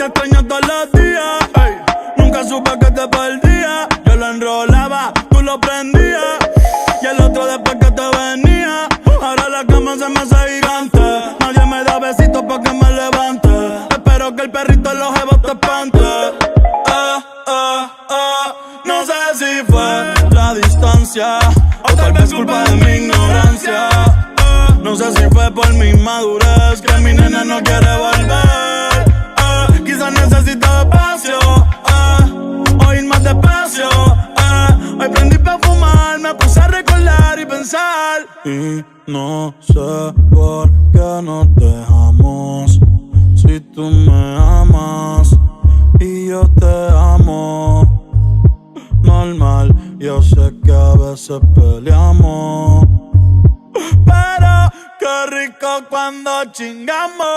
te extraño todos los días. Ey, nunca supe que te perdía. Yo lo enrolaba, tú lo prendías. Y el otro después que te venía. Ahora la cama se me hace gigante. Nadie me da besitos pa' que me levante. Espero que el perrito en los jevos te espante. No sé si fue la distancia o tal vez culpa de mi ignorancia. No sé si fue por mi inmadurez que mi nena no quiere volver. Quizás necesito espacio, o ir más despacio. Hoy prendí pa' fumar, me puse a recordar y pensar. Y no sé por qué nos dejamos. Si tú me amas y yo te amo. Normal, yo sé que a veces peleamos, pero qué rico cuando chingamos.